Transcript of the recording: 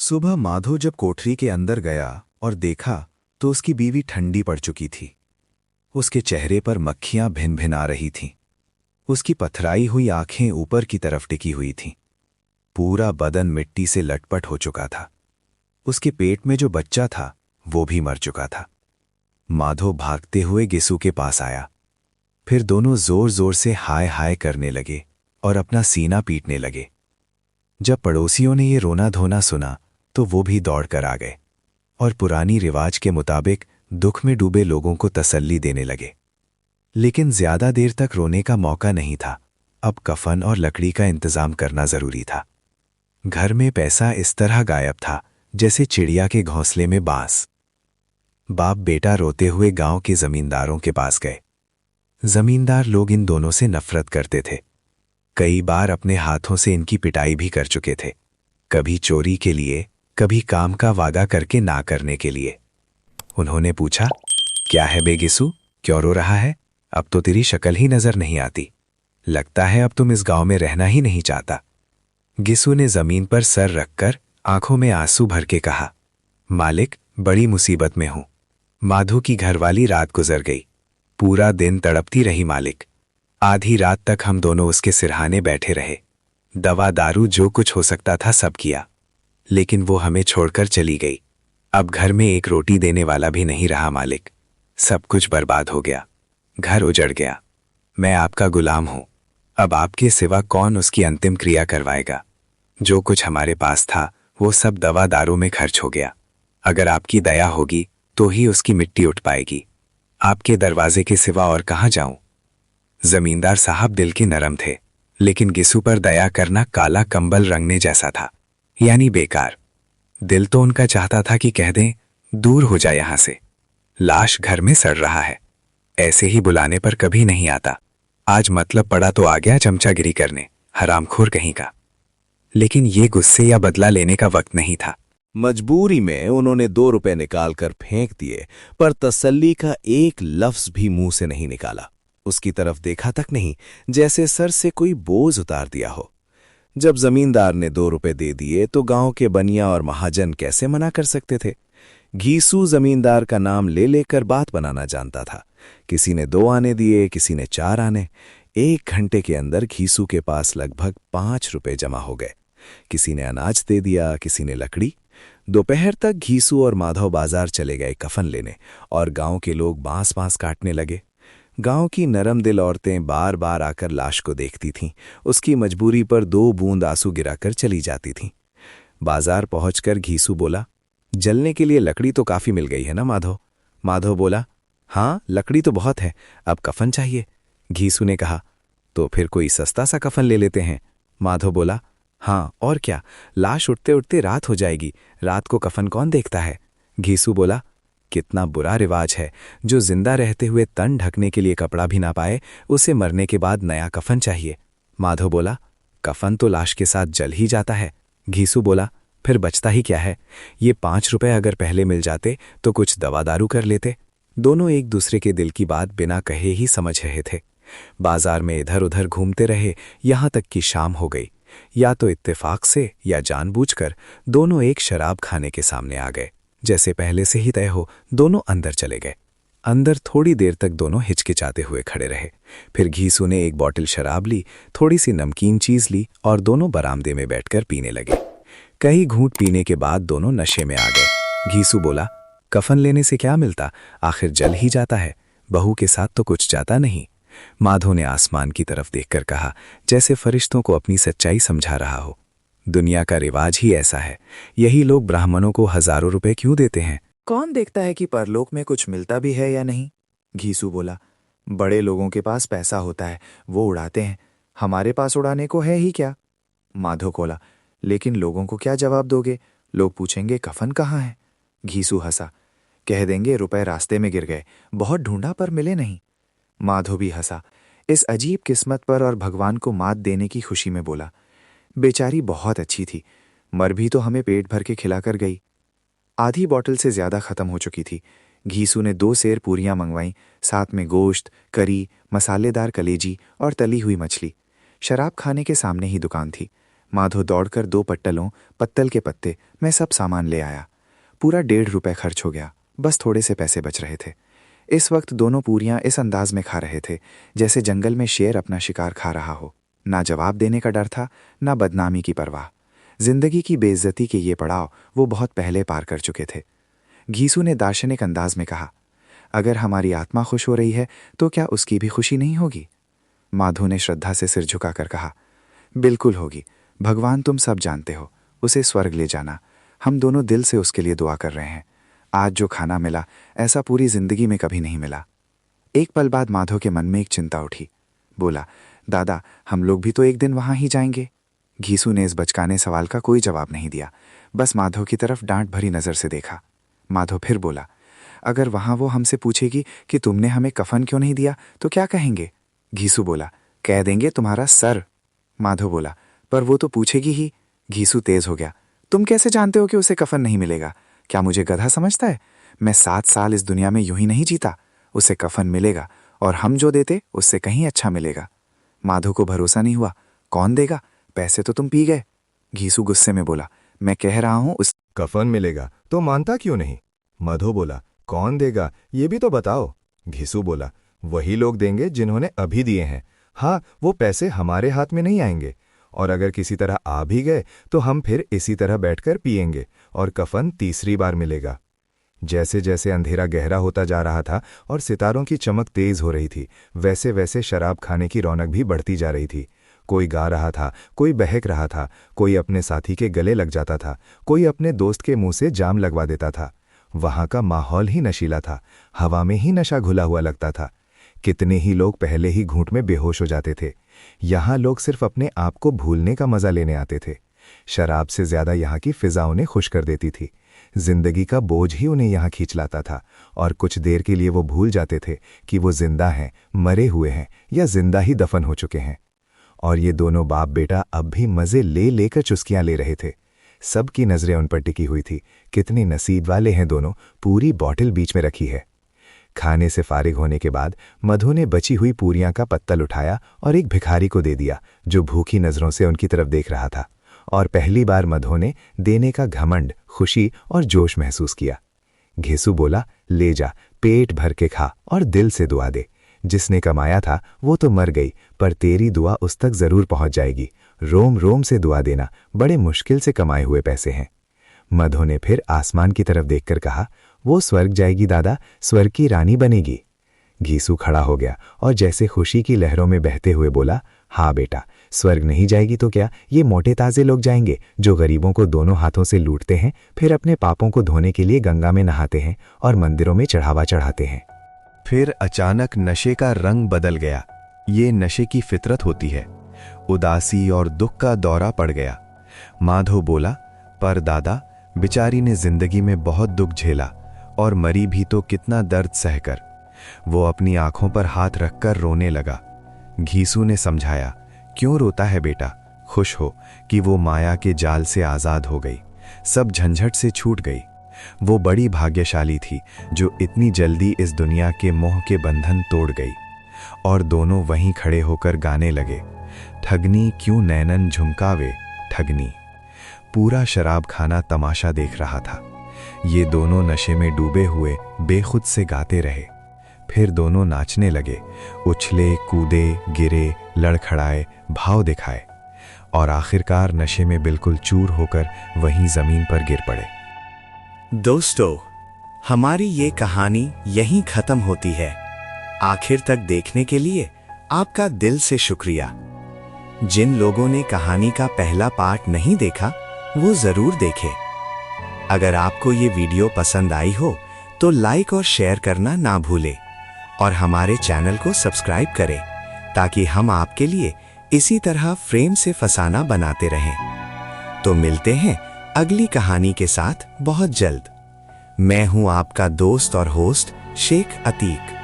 सुबह माधो जब कोठरी के अंदर गया और देखा तो उसकी बीवी ठंडी पड़ चुकी थी। उसके चेहरे पर मक्खियां भिन भिन आ रही थीं। उसकी पथराई हुई आंखें ऊपर की तरफ टिकी हुई थीं। पूरा बदन मिट्टी से लटपट हो चुका था। उसके पेट में जो बच्चा था वो भी मर चुका था। माधो भागते हुए गिसू के पास आया। फिर दोनों जोर जोर से हाय हाय करने लगे और अपना सीना पीटने लगे। जब पड़ोसियों ने ये रोना धोना सुना तो वो भी दौड़कर आ गए और पुरानी रिवाज के मुताबिक दुख में डूबे लोगों को तसल्ली देने लगे। लेकिन ज्यादा देर तक रोने का मौका नहीं था। अब कफन और लकड़ी का इंतजाम करना जरूरी था। घर में पैसा इस तरह गायब था जैसे चिड़िया के घोंसले में बांस। बाप बेटा रोते हुए गांव के जमींदारों के पास गए। जमींदार लोग इन दोनों से नफरत करते थे। कई बार अपने हाथों से इनकी पिटाई भी कर चुके थे, कभी चोरी के लिए, कभी काम का वादा करके ना करने के लिए। उन्होंने पूछा, क्या है बेगिसू, क्यों रो रहा है? अब तो तेरी शक्ल ही नजर नहीं आती। लगता है अब तुम इस गांव में रहना ही नहीं चाहता। गिसू ने जमीन पर सर रखकर आंखों में आंसू भर के कहा, मालिक, बड़ी मुसीबत में हूं। माधो की घरवाली रात गुजर गई। पूरा दिन तड़पती रही मालिक। आधी रात तक हम दोनों उसके सिरहाने बैठे रहे। दवा दारू जो कुछ हो सकता था सब किया, लेकिन वो हमें छोड़कर चली गई। अब घर में एक रोटी देने वाला भी नहीं रहा मालिक। सब कुछ बर्बाद हो गया, घर उजड़ गया। मैं आपका गुलाम हूं। अब आपके सिवा कौन उसकी अंतिम क्रिया करवाएगा? जो कुछ हमारे पास था वो सब दवा दारू में खर्च हो गया। अगर आपकी दया होगी तो ही उसकी मिट्टी उठ पाएगी। आपके दरवाजे के सिवा और कहां जाऊं? जमींदार साहब दिल के नरम थे, लेकिन गिसू पर दया करना काला कंबल रंगने जैसा था, यानी बेकार। दिल तो उनका चाहता था कि कह दें, दूर हो जाए यहां से, लाश घर में सड़ रहा है। ऐसे ही बुलाने पर कभी नहीं आता। आज मतलब पड़ा तो आ गया चमचागिरी करने, हरामखोर कहीं का। लेकिन ये गुस्से या बदला लेने का वक्त नहीं था। मजबूरी में उन्होंने 2 रुपए निकालकर फेंक दिए, पर तसल्ली का एक लफ्ज भी मुंह से नहीं निकाला। उसकी तरफ देखा तक नहीं, जैसे सर से कोई बोझ उतार दिया हो। जब जमींदार ने 2 रुपए दे दिए तो गांव के बनिया और महाजन कैसे मना कर सकते थे? घीसू जमींदार का नाम ले लेकर बात बनाना जानता था। किसी ने 2 आने दिए, किसी ने 4 आने। 1 घंटे के अंदर घीसू के पास लगभग 5 रुपए जमा हो गए। किसी ने अनाज दे दिया, किसी ने लकड़ी। दोपहर तक घीसू और माधव बाजार चले गए कफन लेने, और गांव के लोग बांस बांस काटने लगे। गांव की नरम दिल औरतें बार बार आकर लाश को देखती थीं। उसकी मजबूरी पर 2 बूंद आंसू गिराकर चली जाती थीं। बाजार पहुंचकर घीसू बोला, जलने के लिए लकड़ी तो काफी मिल गई है ना माधव? माधव बोला, हाँ, लकड़ी तो बहुत है, अब कफन चाहिए। घीसू ने कहा, तो फिर कोई सस्ता सा कफन ले लेते हैं। माधव बोला, हाँ और क्या, लाश उठते उठते रात हो जाएगी, रात को कफन कौन देखता है? घीसू बोला, कितना बुरा रिवाज है, जो जिंदा रहते हुए तन ढकने के लिए कपड़ा भी ना पाए, उसे मरने के बाद नया कफन चाहिए। माधव बोला, कफन तो लाश के साथ जल ही जाता है। घीसू बोला, फिर बचता ही क्या है? ये 5 रुपए अगर पहले मिल जाते तो कुछ दवा दारू कर लेते। दोनों एक दूसरे के दिल की बात बिना कहे ही समझ रहे थे। बाजार में इधर उधर घूमते रहे, यहां तक कि शाम हो गई। या तो इत्तेफाक से या जानबूझकर दोनों एक शराब खाने के सामने आ गए। जैसे पहले से ही तय हो, दोनों अंदर चले गए। अंदर थोड़ी देर तक दोनों हिचकिचाते हुए खड़े रहे। फिर घीसू ने एक बॉटल शराब ली, थोड़ी सी नमकीन चीज ली और दोनों बरामदे में बैठकर पीने लगे। कई घूंट पीने के बाद दोनों नशे में आ गए। घीसू बोला, कफन लेने से क्या मिलता, आखिर जल ही जाता है, बहू के साथ तो कुछ जाता नहीं। माधो ने आसमान की तरफ देखकर कहा, जैसे फरिश्तों को अपनी सच्चाई समझा रहा हो, दुनिया का रिवाज ही ऐसा है। यही लोग ब्राह्मणों को हजारों रुपए क्यों देते हैं? कौन देखता है कि परलोक में कुछ मिलता भी है या नहीं? घीसू बोला, बड़े लोगों के पास पैसा होता है, वो उड़ाते हैं, हमारे पास उड़ाने को है ही क्या? माधो बोला, लेकिन लोगों को क्या जवाब दोगे? लोग पूछेंगे कफन कहाँ है? घीसू हंसा, कह देंगे रुपए रास्ते में गिर गए, बहुत ढूंढा पर मिले नहीं। माधो भी हंसा, इस अजीब किस्मत पर और भगवान को मात देने की खुशी में बोला, बेचारी बहुत अच्छी थी, मर भी तो हमें पेट भर के खिलाकर गई। आधी बोतल से ज्यादा खत्म हो चुकी थी। घीसू ने 2 सेर पूरियां मंगवाईं, साथ में गोश्त, करी, मसालेदार कलेजी और तली हुई मछली। शराब खाने के सामने ही दुकान थी। माधो दौड़कर 2 पट्टलों, पत्तल के पत्ते में सब सामान ले आया। पूरा 1.5 रुपए खर्च हो गया, बस थोड़े से पैसे बच रहे थे। इस वक्त दोनों पूरियां इस अंदाज में खा रहे थे जैसे जंगल में शेर अपना शिकार खा रहा हो। ना जवाब देने का डर था, ना बदनामी की परवाह। जिंदगी की बेइज्जती के ये पड़ाव वो बहुत पहले पार कर चुके थे। घीसू ने दार्शनिक अंदाज में कहा, अगर हमारी आत्मा खुश हो रही है तो क्या उसकी भी खुशी नहीं होगी? माधो ने श्रद्धा से सिर झुकाकर कहा, बिल्कुल होगी। भगवान तुम सब जानते हो, उसे स्वर्ग ले जाना। हम दोनों दिल से उसके लिए दुआ कर रहे हैं। आज जो खाना मिला ऐसा पूरी जिंदगी में कभी नहीं मिला। एक पल बाद माधो के मन में एक चिंता उठी। बोला, दादा हम लोग भी तो एक दिन वहां ही जाएंगे। घीसू ने इस बचकाने सवाल का कोई जवाब नहीं दिया, बस माधो की तरफ डांट भरी नजर से देखा। माधो फिर बोला, अगर वहां वो हमसे पूछेगी कि तुमने हमें कफन क्यों नहीं दिया तो क्या कहेंगे? घीसू बोला, कह देंगे तुम्हारा सर। माधो बोला, पर वो तो पूछेगी ही। घीसू तेज हो गया, तुम कैसे जानते हो कि उसे कफन नहीं मिलेगा? क्या मुझे गधा समझता है? मैं 7 साल इस दुनिया में यूं ही नहीं जीता। उसे कफन मिलेगा और हम जो देते उससे कहीं अच्छा मिलेगा। माधो को भरोसा नहीं हुआ, कौन देगा? पैसे तो तुम पी गए। घीसू गुस्से में बोला, मैं कह रहा हूं उस कफन मिलेगा तो मानता क्यों नहीं? मधो बोला, कौन देगा ये भी तो बताओ। घीसू बोला, वही लोग देंगे जिन्होंने अभी दिए हैं। हाँ, वो पैसे हमारे हाथ में नहीं आएंगे, और अगर किसी तरह आ भी गए तो हम फिर इसी तरह बैठकर पिएंगे और कफन तीसरी बार मिलेगा। जैसे जैसे अंधेरा गहरा होता जा रहा था और सितारों की चमक तेज हो रही थी, वैसे वैसे शराब खाने की रौनक भी बढ़ती जा रही थी। कोई गा रहा था, कोई बहक रहा था, कोई अपने साथी के गले लग जाता था, कोई अपने दोस्त के मुंह से जाम लगवा देता था। वहां का माहौल ही नशीला था, हवा में ही नशा घुला हुआ लगता था। कितने ही लोग पहले ही घूंट में बेहोश हो जाते थे। यहाँ लोग सिर्फ अपने आप को भूलने का मजा लेने आते थे। शराब से ज्यादा यहाँ की फिजा उन्हें खुश कर देती थी। जिंदगी का बोझ ही उन्हें यहाँ खींच लाता था, और कुछ देर के लिए वो भूल जाते थे कि वो जिंदा हैं, मरे हुए हैं या जिंदा ही दफन हो चुके हैं। और ये दोनों बाप बेटा अब भी मजे ले लेकर चुस्कियां ले रहे थे। सबकी नजरें उन पर टिकी हुई थी। कितने नसीब वाले हैं दोनों, पूरी बॉटल बीच में रखी है। खाने से फारिग होने के बाद मधु ने बची हुई पूरियां का पत्तल उठाया और एक भिखारी को दे दिया जो भूखी नजरों से उनकी तरफ देख रहा था। और पहली बार मधु ने देने का घमंड, खुशी और जोश महसूस किया। घीसू बोला, ले जा, पेट भर के खा और दिल से दुआ दे। जिसने कमाया था वो तो मर गई, पर तेरी दुआ उस तक जरूर पहुंच जाएगी। रोम रोम से दुआ देना, बड़े मुश्किल से कमाए हुए पैसे हैं। मधु ने फिर आसमान की तरफ देखकर कहा, वो स्वर्ग जाएगी दादा, स्वर्ग की रानी बनेगी। घीसू खड़ा हो गया और जैसे खुशी की लहरों में बहते हुए बोला, हाँ बेटा, स्वर्ग नहीं जाएगी तो क्या, ये मोटे ताजे लोग जाएंगे जो गरीबों को दोनों हाथों से लूटते हैं, फिर अपने पापों को धोने के लिए गंगा में नहाते हैं और मंदिरों में चढ़ावा चढ़ाते हैं। फिर अचानक नशे का रंग बदल गया। ये नशे की फितरत होती है। उदासी और दुख का दौरा पड़ गया। माधो बोला, पर दादा, बेचारी ने जिंदगी में बहुत दुख झेला और मरी भी तो कितना दर्द सहकर। वो अपनी आंखों पर हाथ रखकर रोने लगा। घीसू ने समझाया, क्यों रोता है बेटा, खुश हो कि वो माया के जाल से आजाद हो गई, सब झंझट से छूट गई। वो बड़ी भाग्यशाली थी जो इतनी जल्दी इस दुनिया के मोह के बंधन तोड़ गई। और दोनों वहीं खड़े होकर गाने लगे, ठगनी क्यों नैनन झुमकावे ठगनी। पूरा शराब खाना तमाशा देख रहा था। ये दोनों नशे में डूबे हुए बेखुद से गाते रहे। फिर दोनों नाचने लगे, उछले, कूदे, गिरे, लड़खड़ाए, भाव दिखाए और आखिरकार नशे में बिल्कुल चूर होकर वहीं जमीन पर गिर पड़े। दोस्तों, हमारी ये कहानी यहीं खत्म होती है। आखिर तक देखने के लिए आपका दिल से शुक्रिया। जिन लोगों ने कहानी का पहला पार्ट नहीं देखा वो जरूर देखें। अगर आपको ये वीडियो पसंद आई हो तो लाइक और शेयर करना ना भूलें और हमारे चैनल को सब्सक्राइब करें ताकि हम आपके लिए इसी तरह फ्रेम से फसाना बनाते रहें। तो मिलते हैं अगली कहानी के साथ बहुत जल्द। मैं हूं आपका दोस्त और होस्ट शेख अतीक।